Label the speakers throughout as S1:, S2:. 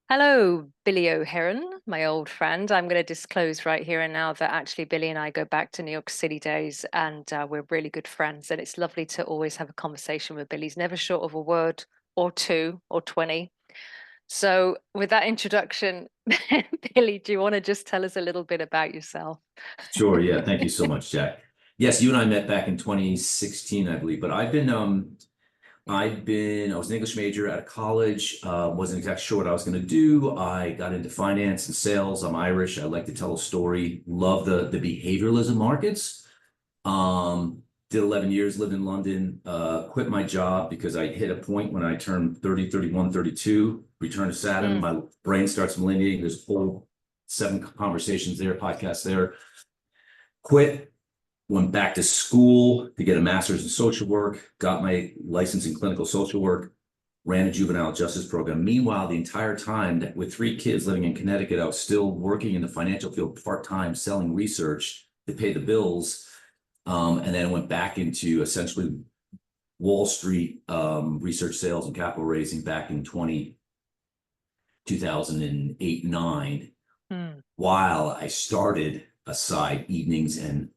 S1: Hello, Billy O'Heron, my old friend. I'm going to disclose right here and now that actually Billy and I go back to New York City days and we're really good friends. And it's lovely to always have a conversation with Billy. He's never short of a word or two or 20. So, with that introduction, Billy, do you want to just tell us a little bit about yourself?
S2: Sure. Yeah. Thank you so much, Jack. Yes, you and I met back in 2016, I believe. But I was an English major out of college. Wasn't exactly sure what I was going to do. I got into finance and sales. I'm Irish. I like to tell a story. Love the behavioralism markets. Did 11 years, lived in London, quit my job because I hit a point when I turned 30, 31, 32, return to Saturn.
S1: Mm,
S2: My brain starts millenniating. There's whole 7 conversations there, podcasts there. Quit, went back to school to get a master's in social work, got my license in clinical social work, ran a juvenile justice program. Meanwhile, the entire time that with 3 kids living in Connecticut, I was still working in the financial field part-time, selling research to pay the bills. And then went back into essentially Wall Street research sales and capital raising back in 2008, 9,
S1: mm.
S2: while I started aside evenings and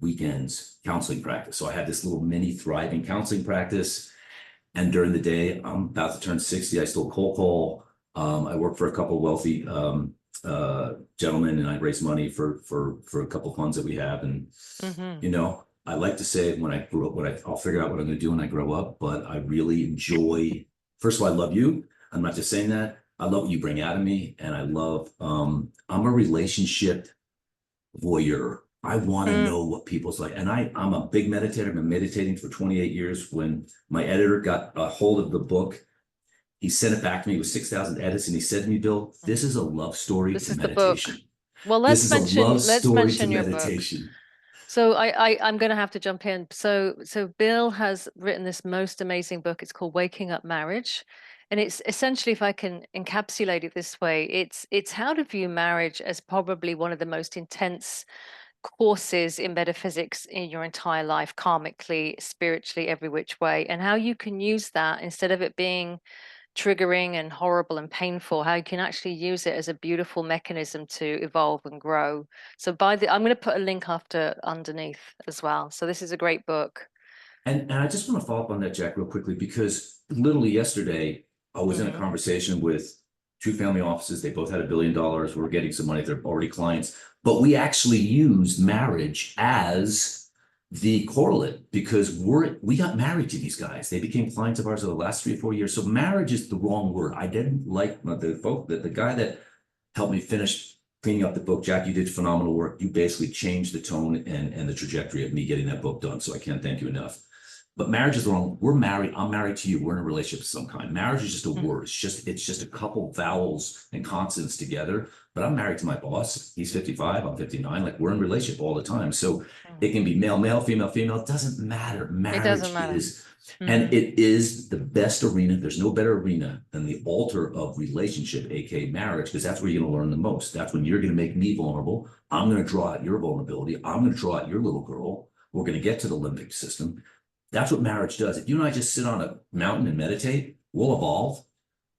S2: weekends counseling practice. So I had this little mini thriving counseling practice. And during the day, I'm about to turn 60. I still cold call. I work for a couple of wealthy gentlemen, and I raise money for a couple of funds that we have. And
S1: Hmm.
S2: I like to say when I grew up, I'll figure out what I'm going to do when I grow up. But I really enjoy. First of all, I love you. I'm not just saying that. I love what you bring out of me, and I love. I'm a relationship voyeur. I want to
S1: Mm.
S2: know what people's like. And I'm a big meditator. I've been meditating for 28 years. When my editor got a hold of the book, he sent it back to me with 6,000 edits. And he said to me, Bill, this is a love story
S1: This
S2: to
S1: is the book.
S2: meditation.
S1: Well,
S2: This
S1: let's
S2: is a love story to
S1: mention your book.
S2: meditation.
S1: So I'm going to have to jump in. So Bill has written this most amazing book. It's called Waking Up Marriage. And it's essentially, if I can encapsulate it this way, it's how to view marriage as probably one of the most intense courses in metaphysics in your entire life, karmically, spiritually, every which way, and how you can use that instead of it being triggering and horrible and painful, how you can actually use it as a beautiful mechanism to evolve and grow. So I'm going to put a link after underneath as well. So this is a great book.
S2: And I just want to follow up on that, Jack, real quickly, because literally yesterday, I was in a
S1: Hmm.
S2: conversation with 2 family offices. They both had $1 billion. We were getting some money. They're already clients. But we actually used marriage as the correlate because we got married to these guys. They became clients of ours over the last 3 or 4 years. So marriage is the wrong word. I didn't like the guy that helped me finish cleaning up the book. Jack, you did phenomenal work. You basically changed the tone and the trajectory of me getting that book done. So I can't thank you enough. But marriage is wrong. We're married. I'm married to you. We're in a relationship of some kind. Marriage is just a
S1: Hmm.
S2: word. It's just a couple vowels and consonants together. But I'm married to my boss. He's 55. I'm 59. Like we're in a relationship all the time. So
S1: Hmm.
S2: it can be male, male, female, female. It doesn't matter.
S1: It doesn't
S2: Marriage
S1: matter.
S2: is, and
S1: Hmm.
S2: it is the best arena. There's no better arena than the altar of relationship, aka marriage, because that's where you're going to learn the most. That's when you're going to make me vulnerable. I'm going to draw out your vulnerability. I'm going to draw out your little girl. We're going to get to the limbic system. That's what marriage does. If you and I just sit on a mountain and meditate, we'll evolve,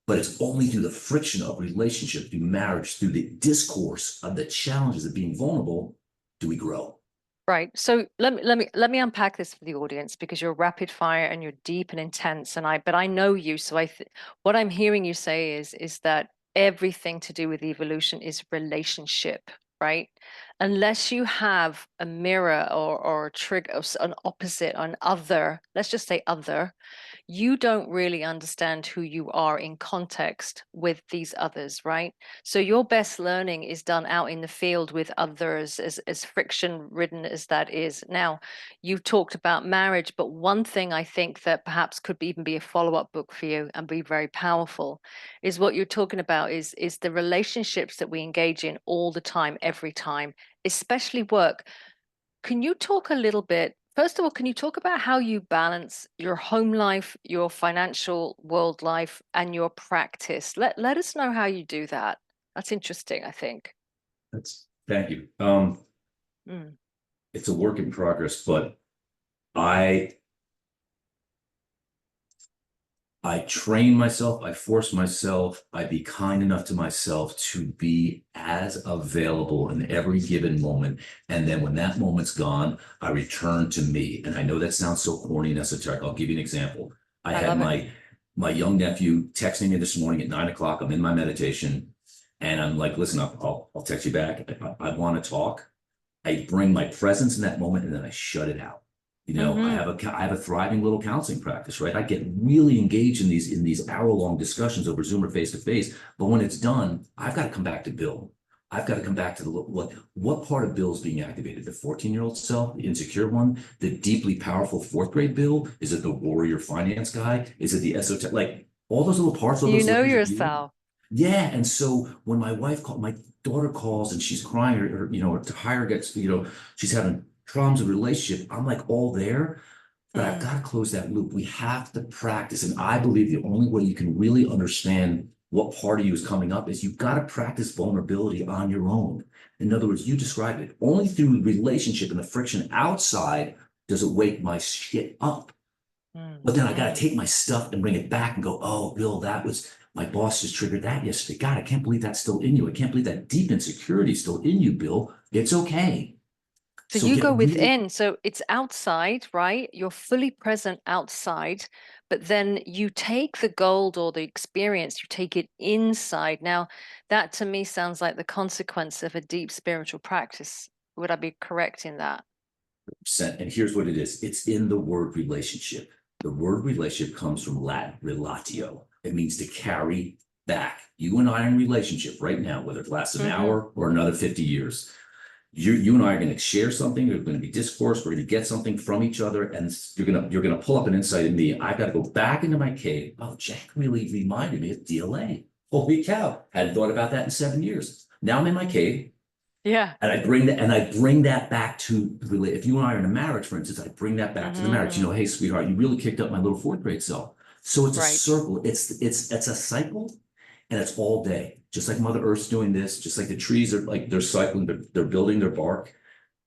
S2: but it's only through the friction of relationship, through marriage, through the discourse of the challenges of being vulnerable, do we grow.
S1: Right. So let me unpack this for the audience because you're rapid fire and you're deep and intense and but I know you, so what I'm hearing you say is that everything to do with evolution is relationship, right? Unless you have a mirror or a trigger or an opposite, an other, let's just say other, you don't really understand who you are in context with these others, right? So your best learning is done out in the field with others, as friction ridden as that is. Now, you've talked about marriage, but one thing I think that perhaps could even be a follow-up book for you and be very powerful is what you're talking about is the relationships that we engage in all the time, every time, especially work. Can you talk a little bit? First of all, can you talk about how you balance your home life, your financial world life, and your practice? Let us know how you do that. That's interesting, I think.
S2: That's Thank you.
S1: Mm,
S2: It's a work in progress, but I I train myself, I force myself, I be kind enough to myself to be as available in every given moment. And then when that moment's gone, I return to me. And I know that sounds so corny and esoteric. I'll give you an example. I
S1: I
S2: had
S1: love it.
S2: my young nephew texting me this morning at 9 o'clock. I'm in my meditation and I'm like, listen, I'll text you back. I want to talk. I bring my presence in that moment and then I shut it out.
S1: Mm-hmm.
S2: I have a thriving little counseling practice, right? I get really engaged in these hour-long discussions over Zoom or face to face. But when it's done, I've got to come back to Bill. I've got to come back to what part of Bill is being activated? The 14-year-old self, the insecure one, the deeply powerful fourth grade Bill? Is it the warrior finance guy? Is it the esoteric? Like all those little parts, all
S1: You
S2: those
S1: know
S2: layers of you.
S1: yourself.
S2: Yeah. And so when my daughter calls and she's crying or to hire gets, she's having problems in relationship, I'm like all there, but I've
S1: Mm.
S2: got to close that loop. We have to practice. And I believe the only way you can really understand what part of you is coming up is you've got to practice vulnerability on your own. In other words, you described it. Only through relationship and the friction outside does it wake my shit up.
S1: Mm.
S2: But then I got to
S1: Mm.
S2: take my stuff and bring it back and go, oh, Bill, that was my boss just triggered that yesterday. God, I can't believe that's still in you. I can't believe that deep insecurity is still in you, Bill. It's okay.
S1: So
S2: So
S1: you
S2: get
S1: go
S2: really,
S1: within. So it's outside, right? You're fully present outside, but then you take the gold or the experience, you take it inside. Now, that to me sounds like the consequence of a deep spiritual practice. Would I be correct in that?
S2: and here's what it is. It's in the word relationship. The word relationship comes from Latin, relatio. It means to carry back. You and I are in relationship right now, whether it lasts an
S1: Mm-hmm.
S2: hour or another 50 years. You and I are going to share something. There's going to be discourse. We're going to get something from each other, and you're going to pull up an insight in me. I've got to go back into my cave. Oh, Jack really reminded me of DLA. Holy cow! Hadn't thought about that in 7 years. Now I'm in my cave,
S1: Yeah.
S2: and I bring that back to if you and I are in a marriage, for instance, I bring that back to the marriage.
S1: Mm-hmm.
S2: Hey, sweetheart, you really kicked up my little fourth grade self. So it's a
S1: Right.
S2: circle. It's a cycle, and it's all day. Just like Mother Earth's doing this, just like the trees are like they're cycling, they're building their bark.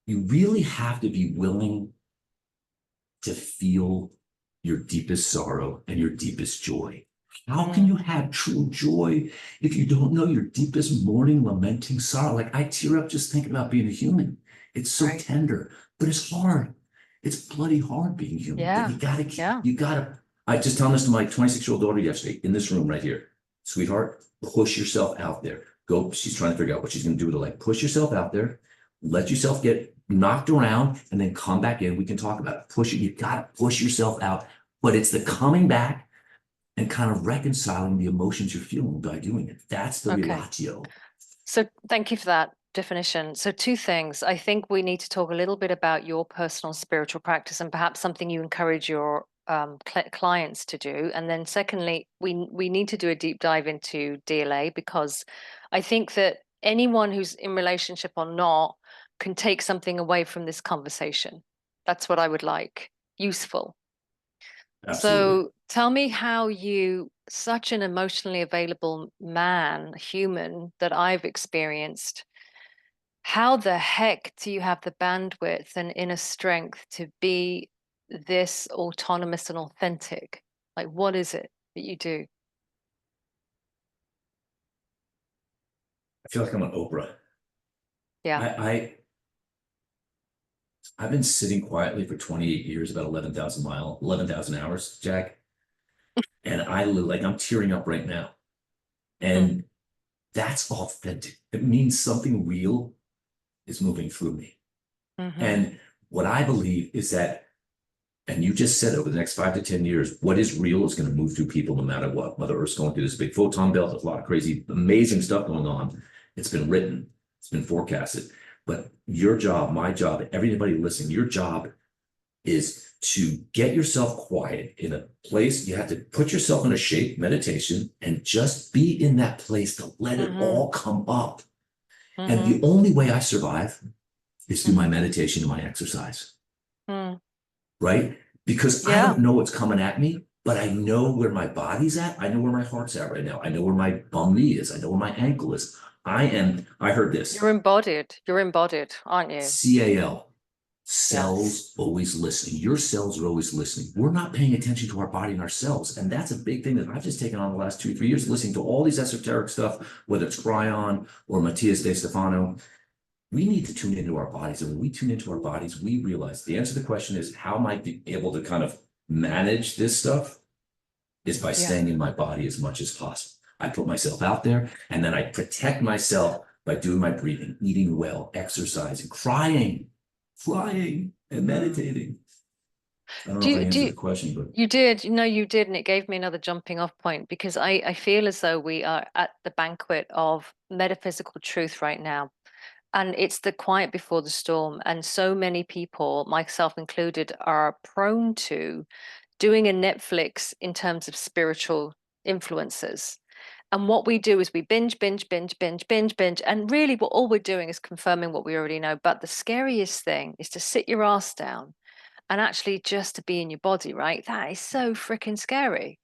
S2: You really have to be willing to feel your deepest sorrow and your deepest joy. How can
S1: Mm.
S2: you have true joy if you don't know your deepest mourning, lamenting sorrow? Like I tear up just thinking about being a human. It's so
S1: Right.
S2: tender, but it's hard. It's bloody hard being human. But
S1: Yeah. Yeah.
S2: I just telling this to my 26-year-old daughter yesterday in this room right here. Sweetheart, push yourself out there. Go. She's trying to figure out what she's going to do with her life. Push yourself out there. Let yourself get knocked around and then come back in. We can talk about it. Push it. You got to push yourself out. But it's the coming back and kind of reconciling the emotions you're feeling by doing it. That's the
S1: Okay.
S2: relatio.
S1: So thank you for that definition. So two things. I think we need to talk a little bit about your personal spiritual practice and perhaps something you encourage your clients to do. And then secondly, we need to do a deep dive into DLA because I think that anyone who's in relationship or not can take something away from this conversation. That's what I would like. Useful.
S2: Absolutely.
S1: So tell me how you, such an emotionally available man, human that I've experienced, how the heck do you have the bandwidth and inner strength to be this autonomous and authentic? Like, what is it that you do?
S2: I feel like I'm on Oprah.
S1: Yeah.
S2: I've been sitting quietly for 28 years, about 11,000 hours, Jack. And I'm tearing up right now.
S1: Mm.
S2: And that's authentic. It means something real is moving through me.
S1: Mm-hmm.
S2: And what I believe is that, and you just said over the next 5 to 10 years, what is real is going to move through people no matter what. Mother Earth's going through this big photon belt. There's a lot of crazy, amazing stuff going on. It's been written, it's been forecasted. But your job, my job, everybody listening, your job is to get yourself quiet in a place. You have to put yourself in a shape, meditation, and just be in that place to let it
S1: Mm-hmm.
S2: all come up. And
S1: Mm-hmm.
S2: the only way I survive is through my
S1: Mm-hmm.
S2: meditation and my exercise,
S1: Mm.
S2: right? Because I
S1: Yeah.
S2: don't know what's coming at me, but I know where my body's at. I know where my heart's at right now. I know where my bum knee is. I know where my ankle is. I heard
S1: You're
S2: this
S1: embodied. You're embodied, aren't you?
S2: CAL. Cells always listening. Your cells are always listening. We're not paying attention to our body and our cells. And that's a big thing that I've just taken on the last 2, 3 years, listening to all these esoteric stuff, whether it's Cryon or Matthias De Stefano. We need to tune into our bodies. And when we tune into our bodies, we realize the answer to the question is, how am I able to kind of manage this stuff? Is by staying in my body as much as possible. I put myself out there, and then I protect myself by doing my breathing, eating well, exercising, crying, and meditating. I don't know if I answered the question, but
S1: you did. No, you did, and it gave me another jumping off point, because I feel as though we are at the banquet of metaphysical truth right now. And it's the quiet before the storm. And so many people, myself included, are prone to doing a Netflix in terms of spiritual influences. And what we do is we binge, binge, binge, binge, binge, binge. And really, all we're doing is confirming what we already know. But the scariest thing is to sit your ass down and actually just to be in your body, right? That is so freaking scary.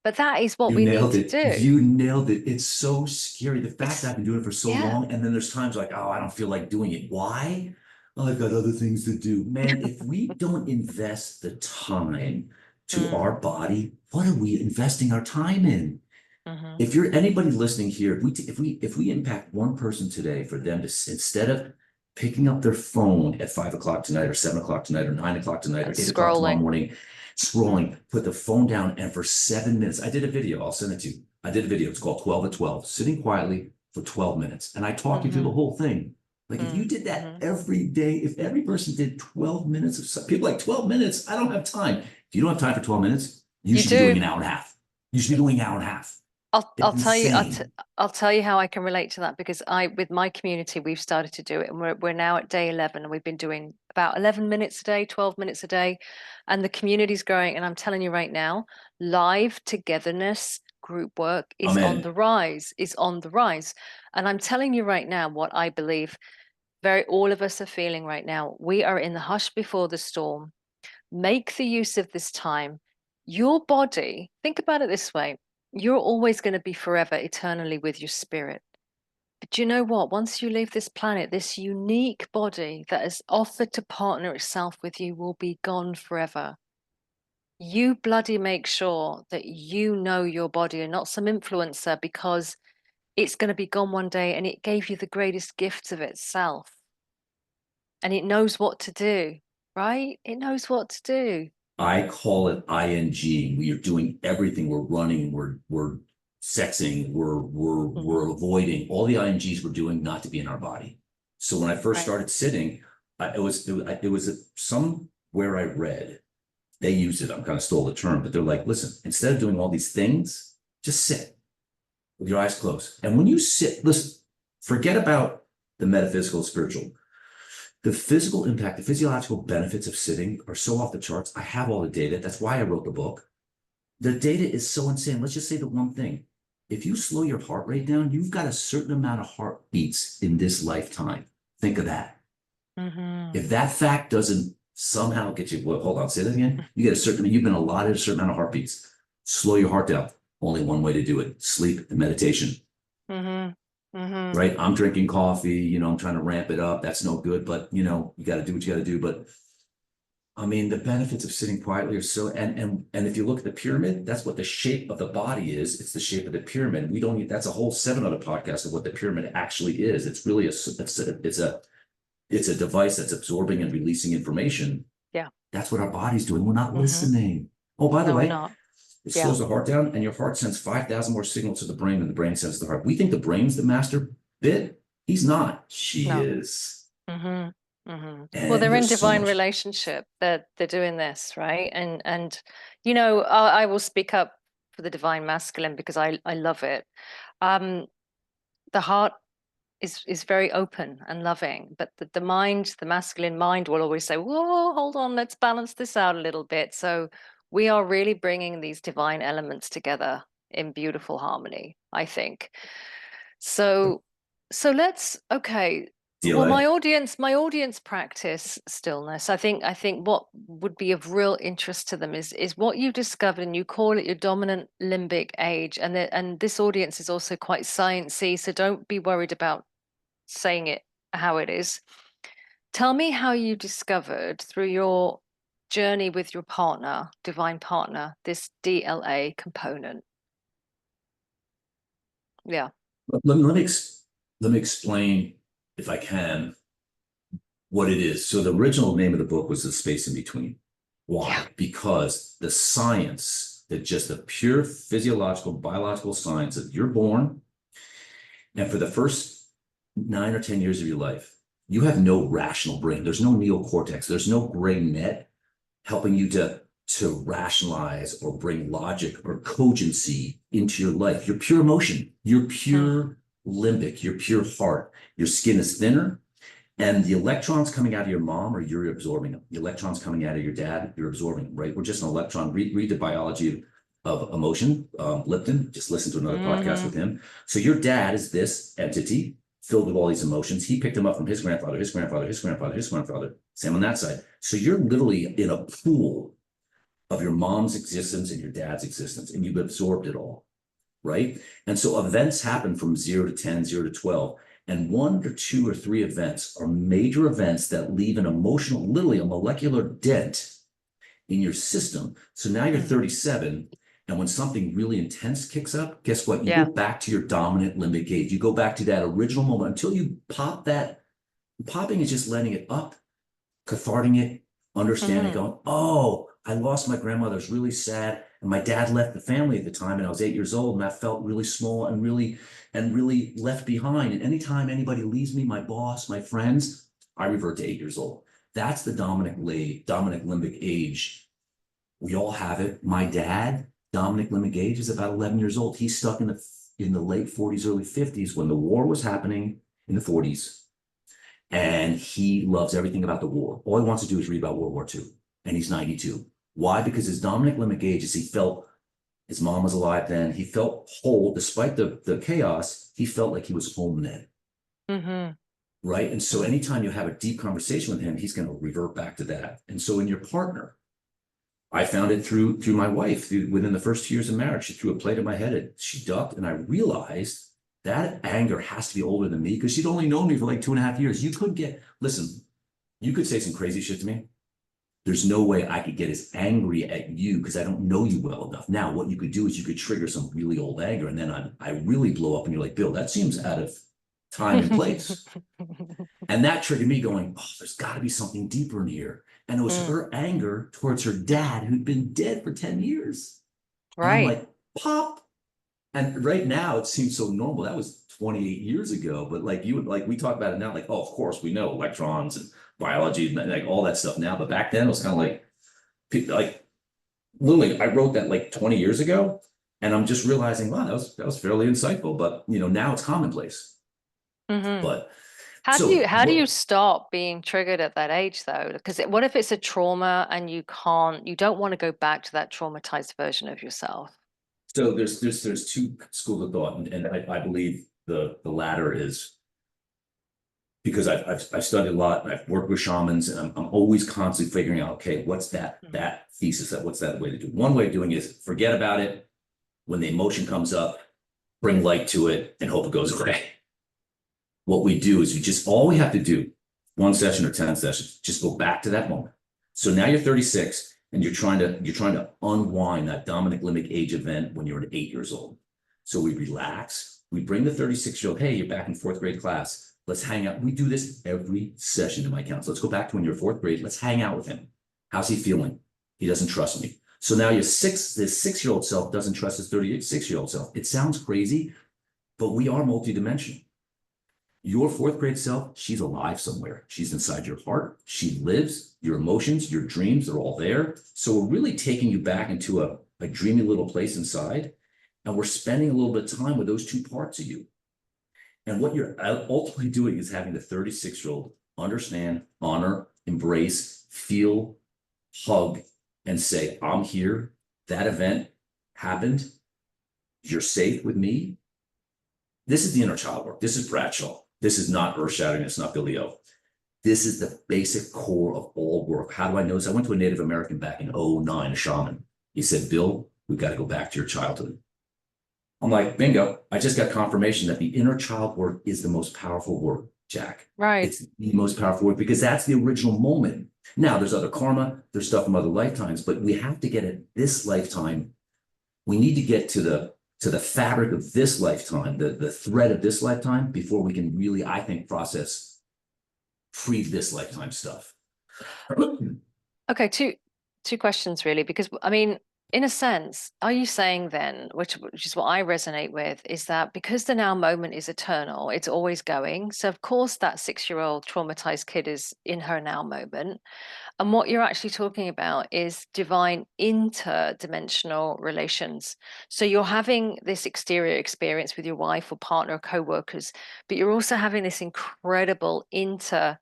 S1: But that is what
S2: you
S1: we need
S2: nailed
S1: to
S2: it.
S1: do.
S2: You nailed it. It's so scary. The fact that I've been doing it for so
S1: Yeah.
S2: long, and then there's times like, oh, I don't feel like doing it. Why? Oh, I've got other things to do. Man, if we don't invest the time to our body, what are we investing our time in?
S1: Mm-hmm.
S2: If you're anybody listening here, if we impact one person today for them to, instead of picking up their phone at 5 o'clock tonight or 7 o'clock tonight or 9 o'clock tonight or
S1: And
S2: 8 o'clock tomorrow
S1: scrolling.
S2: morning, scrolling, put the phone down, and for 7 minutes, I did a video, I'll send it to you. I did a video, it's called 12 at 12, sitting quietly for 12 minutes. And I talk you through the whole thing. Like if you did that every day, if every person did 12 minutes of people like 12 minutes, I don't have time. If you don't have time for 12 minutes, you should be doing an hour and a half. You should be doing an hour and a half.
S1: I'll tell you
S2: Insane.
S1: I'll tell you how I can relate to that, because with my community we've started to do it, and we're now at day 11, and we've been doing about 11 minutes a day, 12 minutes a day, and the community's growing. And I'm telling you right now, live togetherness group work is
S2: I'm
S1: on
S2: in.
S1: the rise, And I'm telling you right now what I believe all of us are feeling right now. We are in the hush before the storm. Make the use of this time. Your body, think about it this way, you're always going to be forever, eternally with your spirit. But you know what? Once you leave this planet, this unique body that has offered to partner itself with you will be gone forever. You bloody make sure that you know your body and not some influencer, because it's going to be gone one day, and it gave you the greatest gifts of itself. And it knows what to do, right? It knows what to do.
S2: I call it ing. We are doing everything. We're running. We're sexing. We're avoiding all the ings we're doing not to be in our body. So when I first started sitting, it was somewhere I read, they used it. I'm kind of stole the term, but they're like, listen, instead of doing all these things, just sit with your eyes closed. And when you sit, listen, forget about the metaphysical, spiritual. The physical impact, the physiological benefits of sitting are so off the charts. I have all the data. That's why I wrote the book. The data is so insane. Let's just say the one thing. If you slow your heart rate down, you've got a certain amount of heartbeats in this lifetime. Think of that. If that fact doesn't somehow get you, well, hold on, say that again. You get you've been allotted a certain amount of heartbeats. Slow your heart down. Only one way to do it: sleep and meditation. Right? I'm drinking coffee, I'm trying to ramp it up. That's no good, but you got to do what you got to do. But I mean, the benefits of sitting quietly are so, and if you look at the pyramid, that's what the shape of the body is. It's the shape of the pyramid. We don't need, that's a whole 7 other podcasts of what the pyramid actually is. It's really it's a device that's absorbing and releasing information.
S1: Yeah.
S2: That's what our body's doing. We're not listening. Oh, by the way, it slows the heart down, and your heart sends 5,000 more signals to the brain than the brain sends to the heart. We think the brain's the master bit. He's not. She is.
S1: Well, they're in divine relationship. They're doing this, right? And I will speak up for the divine masculine because I love it. The heart is very open and loving, but the mind, the masculine mind, will always say, whoa, hold on, let's balance this out a little bit. So we are really bringing these divine elements together in beautiful harmony, I think. So okay.
S2: DLA.
S1: Well, my audience practice stillness. I think what would be of real interest to them is what you discovered, and you call it your dominant limbic age. And this audience is also quite sciencey, so don't be worried about saying it how it is. Tell me how you discovered through your journey with your partner, divine partner, this DLA component. Yeah.
S2: Let me explain, if I can, what it is. So the original name of the book was The Space in Between. Why?
S1: Yeah.
S2: Because the science, that just the pure physiological, biological science of you're born, and for the first 9 or 10 years of your life, you have no rational brain. There's no neocortex. There's no gray net helping you to rationalize or bring logic or cogency into your life. You're pure emotion. You're pure limbic. You're pure heart. Your skin is thinner. And the electrons coming out of your mom, or you're absorbing them. The electrons coming out of your dad, you're absorbing them, right? We're just an electron. Read the biology of emotion. Lipton, just listen to another podcast with him. So your dad is this entity filled with all these emotions. He picked them up from his grandfather, his grandfather, his grandfather, his grandfather. Same on that side. So you're literally in a pool of your mom's existence and your dad's existence, and you've absorbed it all, right? And so events happen from 0 to 10, 0 to 12. And 1 or 2 or 3 events are major events that leave an emotional, literally a molecular dent in your system. So now you're 37, and when something really intense kicks up, guess what? You go back to your dominant limbic age. You go back to that original moment until you pop that. Popping is just letting it up, catharting it, understanding, going, oh, I lost my grandmother. It's really sad. And my dad left the family at the time, and I was 8 years old, and I felt really small and really left behind. And anytime anybody leaves me, my boss, my friends, I revert to 8 years old. That's the dominant limbic age. We all have it. My dad, dominant limbic age, is about 11 years old. He's stuck in the late 40s, early 50s when the war was happening in the 40s. And he loves everything about the war. All he wants to do is read about World War II. And he's 92. Why? Because his dominant limbic age is he felt his mom was alive then. He felt whole despite the chaos. He felt like he was home then. Right. And so anytime you have a deep conversation with him, he's going to revert back to that. And so in your partner, I found it through my wife. Within the first 2 years of marriage, she threw a plate at my head. She ducked, and I realized that anger has to be older than me, because she'd only known me for like 2.5 years. Listen, you could say some crazy shit to me. There's no way I could get as angry at you because I don't know you well enough. Now, what you could do is you could trigger some really old anger, and then I really blow up, and you're like, Bill, that seems out of time and place. And that triggered me going, oh, there's got to be something deeper in here. And it was her anger towards her dad, who'd been dead for 10 years. Right. And I'm like, pop. And right now it seems so normal. That was 28 years ago. But we talk about it now, like, oh, of course, we know electrons and biology and like all that stuff now. But back then it was kind of like literally, I wrote that like 20 years ago. And I'm just realizing, wow, that was fairly insightful. But now it's commonplace. But
S1: how do you stop being triggered at that age, though? Because what if it's a trauma and you don't want to go back to that traumatized version of yourself?
S2: So there's 2 schools of thought, and I believe the latter is because I've studied a lot. I've worked with shamans, and I'm always constantly figuring out, okay, what's that thesis? What's that way to do? One way of doing it is forget about it. When the emotion comes up, bring light to it and hope it goes away. What we do is all we have to do, 1 session or 10 sessions, just go back to that moment. So now you're 36 and you're trying to unwind that dominant limbic age event when you're 8 years old. So we relax, we bring the 36-year-old, hey, you're back in 4th grade class. Let's hang out. We do this every session in my counseling. Let's go back to when you're 4th grade. Let's hang out with him. How's he feeling? He doesn't trust me. So now this 6-year-old self doesn't trust his 36-year-old self. It sounds crazy, but we are multidimensional. Your 4th grade self, she's alive somewhere. She's inside your heart. She lives. Your emotions, your dreams, they're all there. So we're really taking you back into a dreamy little place inside. And we're spending a little bit of time with those 2 parts of you. And what you're ultimately doing is having the 36-year-old understand, honor, embrace, feel, hug, and say, I'm here. That event happened. You're safe with me. This is the inner child work. This is Bradshaw. This is not earth-shattering. It's not Billy O. This is the basic core of all work. How do I know this? I went to a Native American back in 2009, a shaman. He said, Bill, we've got to go back to your childhood. I'm like, bingo. I just got confirmation that the inner child work is the most powerful work. Jack.
S1: Right.
S2: It's the most powerful word because that's the original moment. Now, there's other karma, there's stuff from other lifetimes, but we have to get at this lifetime. We need to get to the fabric of this lifetime, the thread of this lifetime before we can really, I think, process pre this lifetime stuff.
S1: Okay, two questions really, because I mean, in a sense, are you saying then, which is what I resonate with, is that because the now moment is eternal, it's always going. So of course that 6-year-old traumatized kid is in her now moment. And what you're actually talking about is divine interdimensional relations. So you're having this exterior experience with your wife or partner or co-workers, but you're also having this incredible interdimensional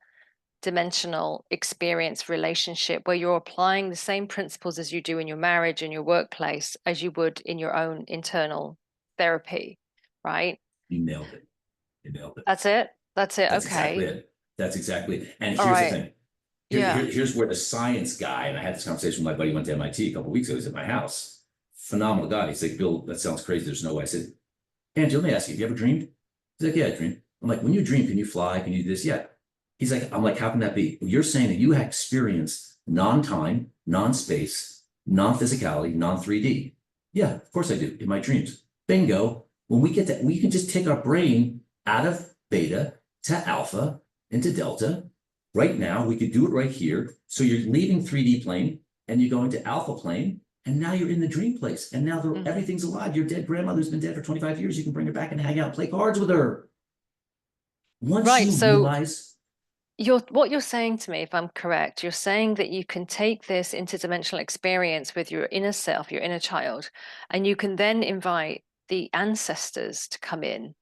S1: experience relationship where you're applying the same principles as you do in your marriage and your workplace as you would in your own internal therapy, right?
S2: You nailed it. You nailed it.
S1: That's it. That's it.
S2: That's exactly
S1: Okay.
S2: it. That's exactly it. And
S1: All
S2: here's the
S1: right.
S2: thing.
S1: Yeah.
S2: Here's where the science guy, and I had this conversation with my buddy, who went to MIT a couple of weeks ago. He's at my house. Phenomenal guy. He's like, Bill, that sounds crazy. There's no way. I said, Angie, let me ask you, have you ever dreamed? He's like, yeah, I dreamed. I'm like, when you dream, can you fly? Can you do this? Yeah. He's like, I'm like, how can that be? You're saying that you have experienced non-time, non-space, non-physicality, non-3D. Yeah, of course I do in my dreams. Bingo. When we get that, we can just take our brain out of beta to alpha into delta. Right now, we could do it right here. So you're leaving 3D plane and you're going to alpha plane, and now you're in the dream place. And now everything's alive. Your dead grandmother's been dead for 25 years. You can bring her back and hang out and play cards with her. Once
S1: Right.
S2: you
S1: So
S2: realize
S1: what you're saying to me, if I'm correct, you're saying that you can take this interdimensional experience with your inner self, your inner child, and you can then invite the ancestors to come in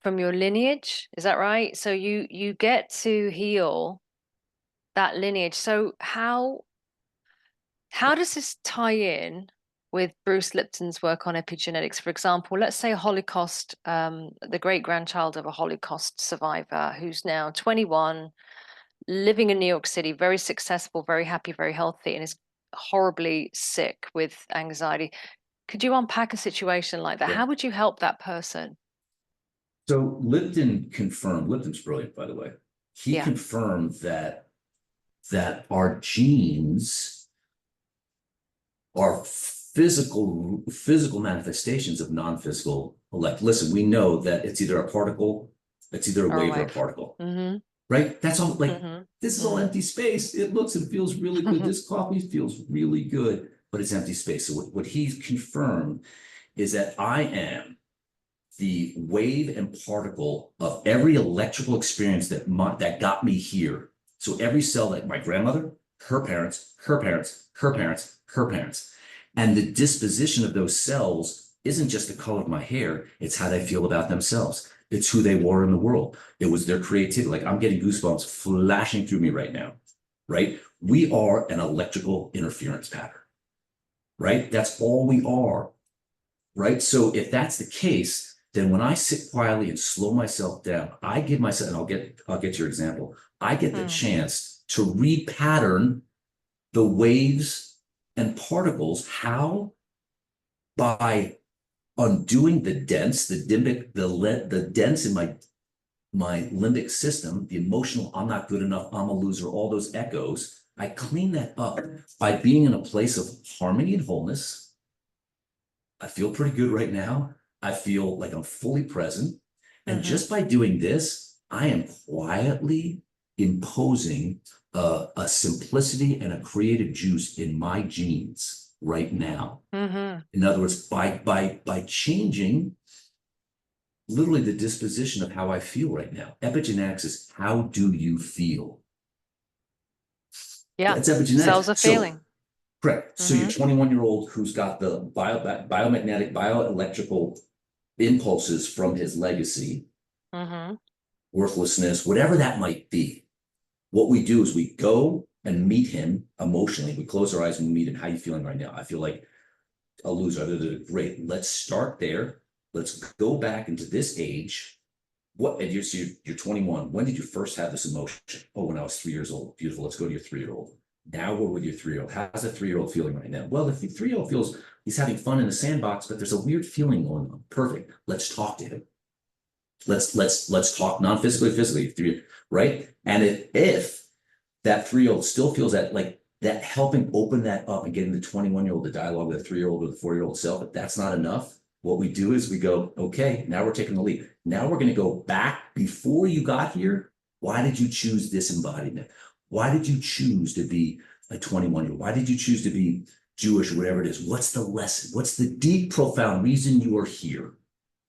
S1: from your lineage. Is that right? So you get to heal that lineage. So how does this tie in with Bruce Lipton's work on epigenetics? For example, let's say a Holocaust, the great grandchild of a Holocaust survivor who's now 21, living in New York City, very successful, very happy, very healthy, and is horribly sick with anxiety. Could you unpack a situation like that?
S2: yeah.
S1: How would you help that person?
S2: So Lipton confirmed, Lipton's brilliant, by the way. He
S1: Yeah.
S2: confirmed that our genes are physical manifestations of non-physical elect. Listen, we know that it's either a particle, it's either a
S1: Or a
S2: wave or a
S1: wave.
S2: particle.
S1: Mm-hmm.
S2: Right? That's all like
S1: Mm-hmm.
S2: this is all empty space. It looks and feels really good. This coffee feels really good, but it's empty space. So what he's confirmed is that I am the wave and particle of every electrical experience that got me here. So every cell, like my grandmother, her parents, her parents, her parents, her parents. And the disposition of those cells isn't just the color of my hair, it's how they feel about themselves. It's who they were in the world. It was their creativity. Like I'm getting goosebumps flashing through me right now, right? We are an electrical interference pattern, right? That's all we are, right? So if that's the case, then when I sit quietly and slow myself down, I give myself, and I'll get your example. I get the chance to repattern the waves and particles. How? By undoing the dense, the dense in my limbic system, the emotional, I'm not good enough, I'm a loser, all those echoes. I clean that up by being in a place of harmony and wholeness. I feel pretty good right now. I feel like I'm fully present. And just by doing this, I am quietly imposing a simplicity and a creative juice in my genes right now. In other words, by changing literally the disposition of how I feel right now. Epigenetics is how do you feel?
S1: Yeah.
S2: That's epigenetics.
S1: Cells are feeling.
S2: Correct. So your 21-year-old who's got the biomagnetic, bioelectrical impulses from his legacy, worthlessness, whatever that might be. What we do is we go and meet him emotionally. We close our eyes and we meet him. How are you feeling right now? I feel like a loser. Great. Let's start there. Let's go back into this age. And you're 21. When did you first have this emotion? Oh, when I was 3 years old. Beautiful. Let's go to your 3-year-old. Now we're with your 3-year-old. How's the 3-year-old feeling right now? Well, the 3-year-old feels he's having fun in the sandbox, but there's a weird feeling going on. Perfect. Let's talk to him. Let's talk non-physically, physically, right? And if that 3-year-old still feels that like that helping open that up and getting the 21-year-old to dialogue with a 3-year-old or the 4-year-old self, if that's not enough, what we do is we go, okay, now we're taking the lead. Now we're going to go back before you got here. Why did you choose this embodiment? Why did you choose to be a 21-year-old? Why did you choose to be Jewish or whatever it is? What's the lesson? What's the deep, profound reason you are here?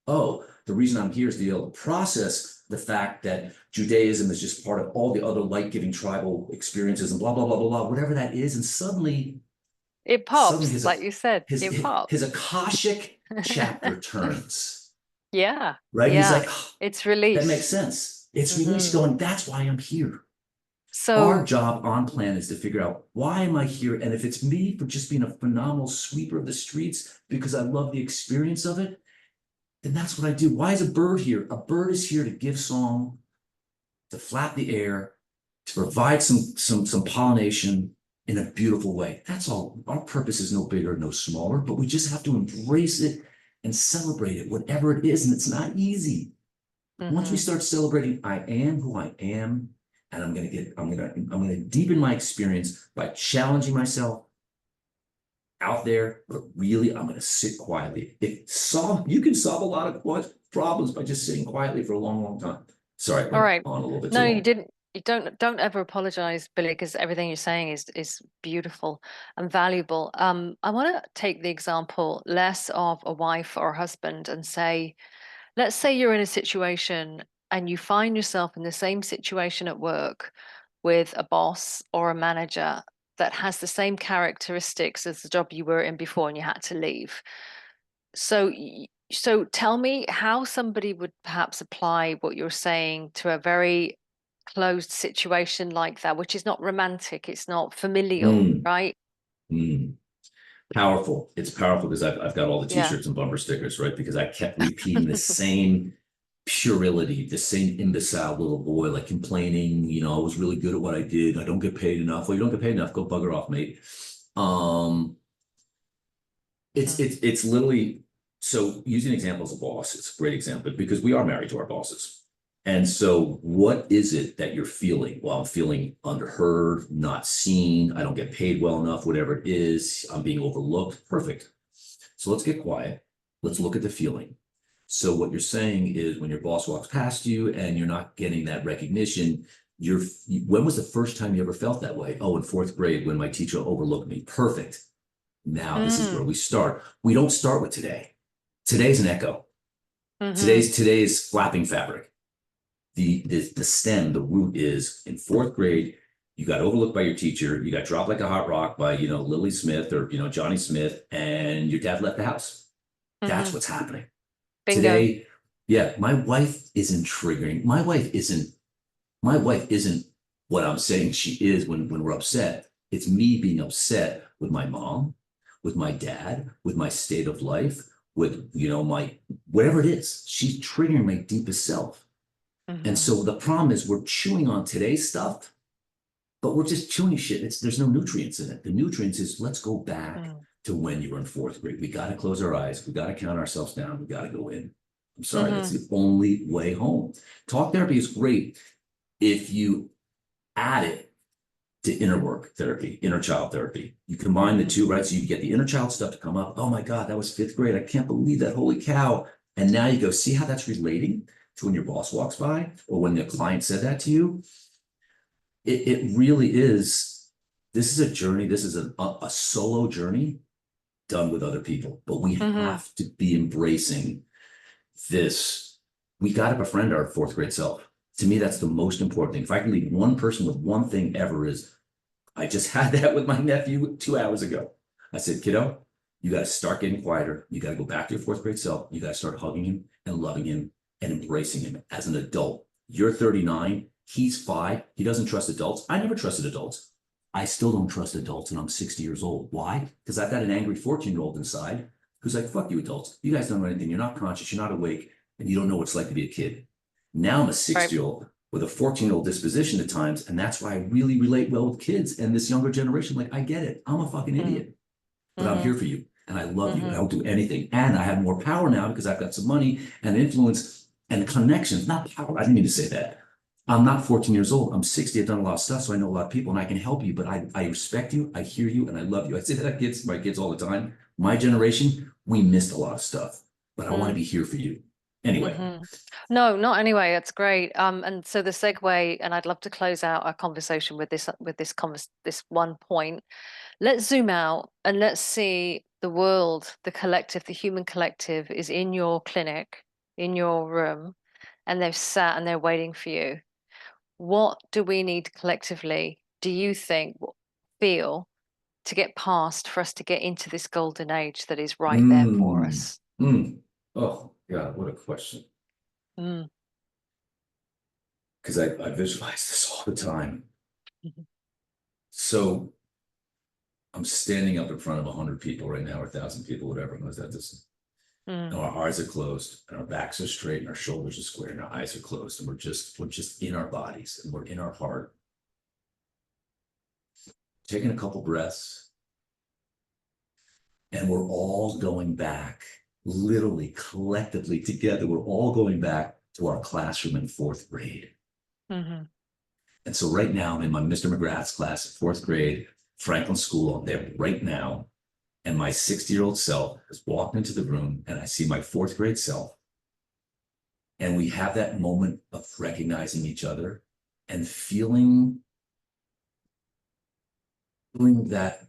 S2: Oh, the reason I'm here is to be able to process the fact that Judaism is just part of all the other light-giving tribal experiences and blah, blah, blah, blah, blah, whatever that is. And
S1: It
S2: suddenly
S1: pops, like you said, it
S2: his
S1: pops.
S2: Akashic chapter turns,
S1: Yeah,
S2: right? He's
S1: yeah.
S2: like, oh,
S1: It's
S2: that makes
S1: release.
S2: sense. It's release
S1: Hmm.
S2: going, that's why I'm here. Our
S1: So,
S2: job on plan is to figure out why am I here? And if it's me for just being a phenomenal sweeper of the streets because I love the experience of it, then that's what I do. Why is a bird here? A bird is here to give song, to flap the air, to provide some pollination in a beautiful way. That's all. Our purpose is no bigger, no smaller, but we just have to embrace it and celebrate it, whatever it is. And it's not easy. Once we
S1: mhm.
S2: start celebrating, I am who I am, and I'm gonna deepen my experience by challenging myself out there, but really I'm gonna sit quietly. You can solve a lot of problems by just sitting quietly for a long, long time. Sorry, I
S1: All
S2: went
S1: right.
S2: on a little bit too
S1: No, you
S2: long.
S1: didn't. You don't ever apologize, Billy, because everything you're saying is beautiful and valuable. I want to take the example less of a wife or a husband and say, let's say you're in a situation and you find yourself in the same situation at work with a boss or a manager that has the same characteristics as the job you were in before and you had to leave. So tell me how somebody would perhaps apply what you're saying to a very closed situation like that, which is not romantic, it's not familial,
S2: Mm,
S1: right?
S2: mm. Powerful. It's powerful because I've got all the
S1: Yeah.
S2: t-shirts and bumper stickers, right? Because I kept repeating the same puerility, the same imbecile little boy, like complaining, I was really good at what I did. I don't get paid enough. Well, you don't get paid enough. Go bugger off, mate. Um,
S1: Mm.
S2: it's literally so using an example as a boss, it's a great example because we are married to our bosses. And so what is it that you're feeling? Well, I'm feeling underheard, not seen, I don't get paid well enough, whatever it is, I'm being overlooked. Perfect. So let's get quiet. Let's look at the feeling. So what you're saying is when your boss walks past you and you're not getting that recognition, when was the first time you ever felt that way? Oh, in fourth grade when my teacher overlooked me. Perfect. Now this is where
S1: Mm.
S2: we start. We don't start with today. Today's an echo.
S1: Hmm.
S2: Today's flapping fabric. The stem, the root is in fourth grade, you got overlooked by your teacher, you got dropped like a hot rock by, Lily Smith or, Johnny Smith, and your dad left the house. That's
S1: Hmm.
S2: what's happening.
S1: Bingo.
S2: Today, yeah, my wife isn't triggering. My wife isn't what I'm saying she is when we're upset. It's me being upset with my mom, with my dad, with my state of life, with, my whatever it is. She's triggering my deepest self. And
S1: Hmm.
S2: so the problem is we're chewing on today's stuff, but we're just chewing shit. There's no nutrients in it. The nutrients is let's go back
S1: Mm.
S2: to when you were in fourth grade. We got to close our eyes. We got to count ourselves down. We got to go in. I'm sorry, that's
S1: Hmm.
S2: the only way home. Talk therapy is great if you add it to inner work therapy, inner child therapy. You combine the
S1: Hmm.
S2: two, right? So you get the inner child stuff to come up. Oh my God, that was fifth grade. I can't believe that. Holy cow. And now you go, see how that's relating to when your boss walks by or when the client said that to you? It really is. This is a journey. This is a solo journey done with other people, but we
S1: Hmm.
S2: have to be embracing this. We got to befriend our fourth grade self. To me, that's the most important thing. If I can leave one person with one thing ever is I just had that with my nephew 2 hours ago. I said, kiddo, you got to start getting quieter. You got to go back to your fourth grade self. You got to start hugging him and loving him and embracing him as an adult. You're 39. He's 5. He doesn't trust adults. I never trusted adults. I still don't trust adults and I'm 60 years old. Why? Because I've got an angry 14-year-old inside who's like, fuck you adults. You guys don't know anything. You're not conscious. You're not awake. And you don't know what it's like to be a kid. Now I'm a
S1: Right.
S2: 60-year-old with a 14-year-old disposition at times. And that's why I really relate well with kids and this younger generation. Like, I get it. I'm a fucking
S1: Hmm.
S2: idiot, but I'm
S1: Hmm.
S2: here for you. And I love you. And
S1: Hmm.
S2: I'll do anything. And I have more power now because I've got some money and influence. and connections, not power. I didn't mean to say that. I'm not 14 years old. I'm 60. I've done a lot of stuff, so I know a lot of people and I can help you, but I respect you, I hear you, and I love you. I say that to my kids all the time. My generation, we missed a lot of stuff, but I want to be here for you. Anyway.
S1: No, not anyway. That's great. And so the segue, and I'd love to close out our conversation with this one point. Let's zoom out and let's see the world, the collective, the human collective is in your clinic, in your room, and they've sat and they're waiting for you. What do we need collectively, do you think, feel to get past for us to get into this golden age that is right there for
S2: Mm,
S1: us?
S2: Oh, God, what a question.
S1: Mm.
S2: Because I visualize this all the time.
S1: Mhm.
S2: So I'm standing up in front of 100 people right now, or 1,000 people, whatever. Knows that this.
S1: Mm.
S2: And our eyes are closed, and our backs are straight, and our shoulders are square, and our eyes are closed, and we're just in our bodies, and we're in our heart. Taking a couple breaths, and we're all going back, literally, collectively, together. We're all going back to our classroom in fourth grade.
S1: Mhm.
S2: And so right now, I'm in my Mr. McGrath's class, fourth grade, Franklin School. I'm there right now. And my 60-year-old self has walked into the room, and I see my fourth grade self. And we have that moment of recognizing each other and feeling that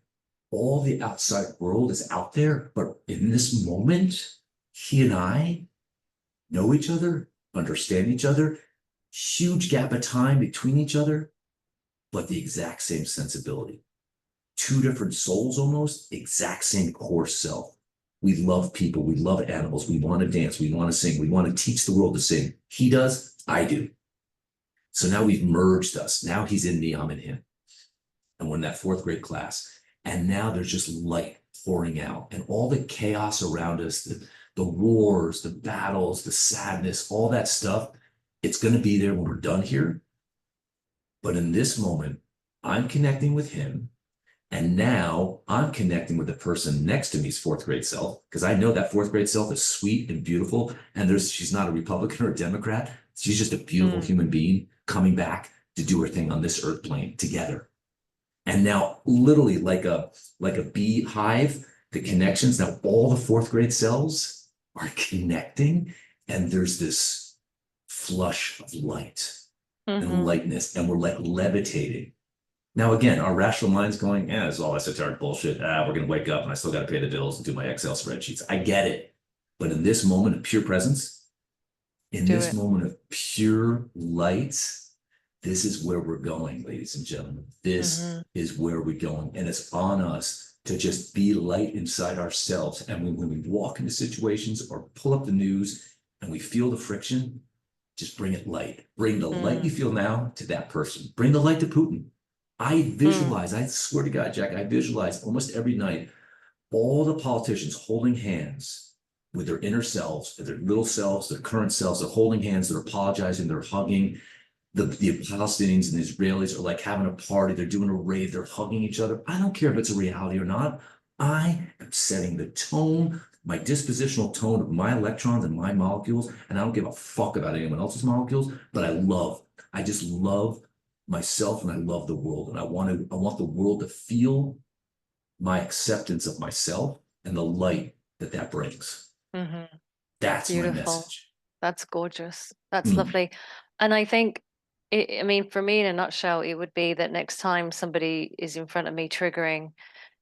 S2: all the outside world is out there. But in this moment, he and I know each other, understand each other, huge gap of time between each other, but the exact same sensibility. Two different souls almost, exact same core self. We love people, we love animals, we want to dance, we want to sing, we want to teach the world to sing. He does, I do. So now we've merged us. Now he's in me, I'm in him. And we're in that fourth grade class. And now there's just light pouring out. And all the chaos around us, the wars, the battles, the sadness, all that stuff, it's going to be there when we're done here. But in this moment, I'm connecting with him. And now I'm connecting with the person next to me's fourth grade self, because I know that fourth grade self is sweet and beautiful. And she's not a Republican or a Democrat. She's just a beautiful human being coming back to do her thing on this earth plane together. And now literally like a beehive, the connections, now all the fourth grade cells are connecting, and there's this flush of light and lightness, and we're like levitating. Now, again, our rational mind's going, yeah, it's all esoteric bullshit. We're going to wake up and I still got to pay the bills and do my Excel spreadsheets. I get it. But in this moment of pure presence, in this moment of pure light, this is where we're going, ladies and gentlemen. This is where we're going. And it's on us to just be light inside ourselves. And when we walk into situations or pull up the news and we feel the friction, just bring it light. Bring the light you feel now to that person. Bring the light to Putin. I visualize, I swear to God, Jack, I visualize almost every night all the politicians holding hands with their inner selves, their little selves, their current selves. They're holding hands, they're apologizing, they're hugging. The Palestinians and the Israelis are like having a party, they're doing a rave, they're hugging each other. I don't care if it's a reality or not. I am setting the tone, my dispositional tone of my electrons and my molecules, and I don't give a fuck about anyone else's molecules, but I just love myself, and I love the world, and I want the world to feel my acceptance of myself and the light that brings. That's my message.
S1: That's gorgeous. That's lovely. And I think, I mean, for me, in a nutshell, it would be that next time somebody is in front of me triggering,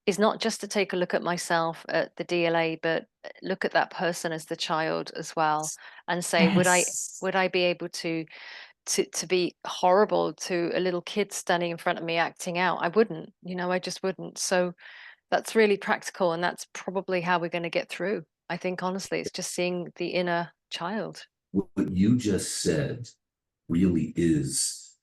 S1: is not just to take a look at myself at the DLA, but look at that person as the child as well, and say, would I be able to be horrible to a little kid standing in front of me acting out? I wouldn't, I just wouldn't. So that's really practical, and that's probably how we're going to get through. I think honestly, it's just seeing the inner child.
S2: What you just said really is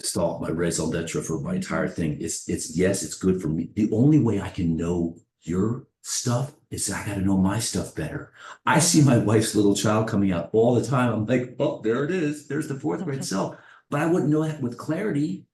S2: stop my raison d'etre for my entire thing. It's yes, it's good for me. The only way I can know your stuff is I got to know my stuff better. I see my wife's little child coming out all the time. I'm like, oh, there it is. There's the fourth grade self. But I wouldn't know that with clarity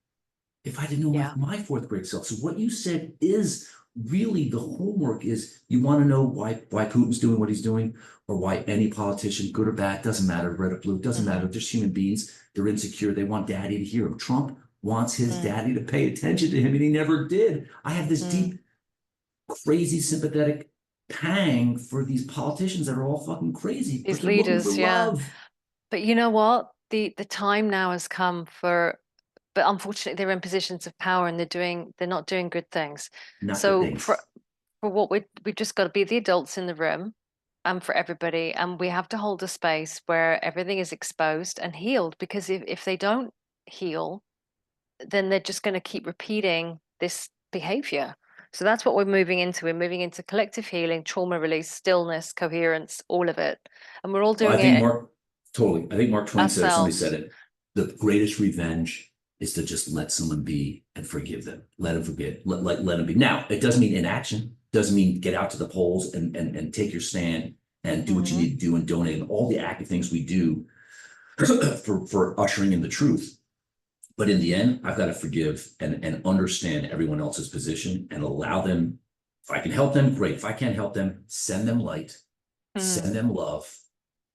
S2: if I didn't know my fourth grade self. So what you said is really the homework is you want to know why Putin's doing what he's doing, or why any politician, good or bad, doesn't matter, red or blue, doesn't matter. They're just human beings. They're insecure. They want daddy to hear them. Trump wants his daddy to pay attention to him, and he never did. I have this deep, crazy, sympathetic pang for these politicians that are all fucking crazy, but
S1: These
S2: they're looking for
S1: leaders, yeah.
S2: love.
S1: But you know what? The time now has come for, but unfortunately they're in positions of power and they're not doing good things.
S2: Not good
S1: So
S2: things.
S1: for what we've just got to be the adults in the room and for everybody, and we have to hold a space where everything is exposed and healed, because if they don't heal, then they're just going to keep repeating this behavior. So that's what we're moving into. We're moving into collective healing, trauma release, stillness, coherence, all of it. And we're all
S2: Well, I
S1: doing
S2: think
S1: it
S2: Mark, totally. I think Mark Twain said it, somebody said
S1: ourselves.
S2: it. The greatest revenge is to just let someone be and forgive them. Let them forget. Let them be. Now, it doesn't mean inaction. Doesn't mean get out to the polls and take your stand and do what you need to do and donate and all the active things we do for ushering in the truth. But in the end, I've got to forgive and understand everyone else's position and allow them. If I can help them, great. If I can't help them, send them light, send them love,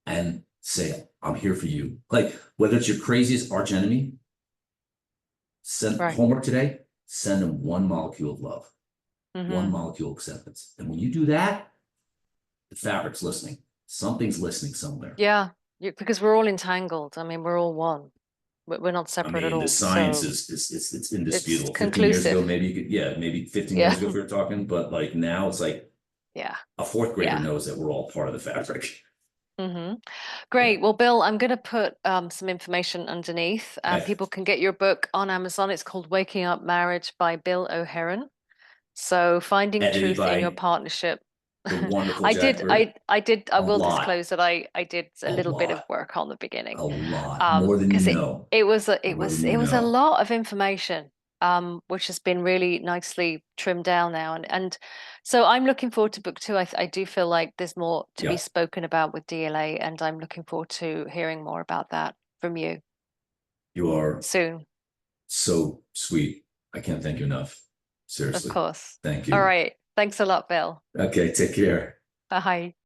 S2: and say, I'm here for you. Like, whether it's your craziest arch enemy, send
S1: Right.
S2: homework today, send them one molecule of love, one molecule of acceptance. And when you do that, the fabric's listening. Something's listening somewhere.
S1: Yeah, because we're all entangled. I mean, we're all one. We're not
S2: I
S1: separate at
S2: mean, the
S1: all.
S2: science
S1: So
S2: is it's
S1: it's
S2: indisputable. 15 years ago,
S1: conclusive.
S2: maybe you could, yeah, maybe 15
S1: Yeah.
S2: years ago if we were talking, but like now it's like
S1: Yeah.
S2: a fourth grader
S1: Yeah.
S2: knows that we're all part of the fabric. Yeah.
S1: Great. Well, Bill, I'm going to put some information underneath.
S2: Okay.
S1: People can get your book on Amazon. It's called Waking Up Marriage by Bill O'Heron. So finding
S2: Edited
S1: truth in your
S2: by
S1: partnership.
S2: the wonderful Jack Bird.
S1: I
S2: A
S1: will
S2: lot,
S1: disclose that I did a
S2: a
S1: little bit of
S2: lot,
S1: work on the beginning.
S2: a lot more than you
S1: Because
S2: know, more than you
S1: it was a
S2: know.
S1: lot of information, which has been really nicely trimmed down now. And so I'm looking forward to book two. I do feel like there's more to be
S2: Yeah,
S1: spoken about with DLA, and I'm looking forward to hearing more about that from you
S2: you are
S1: soon,
S2: so sweet. I can't thank you enough.
S1: of
S2: Seriously.
S1: course.
S2: Thank
S1: All
S2: you.
S1: right. Thanks a lot, Bill.
S2: Okay, take care.
S1: Bye.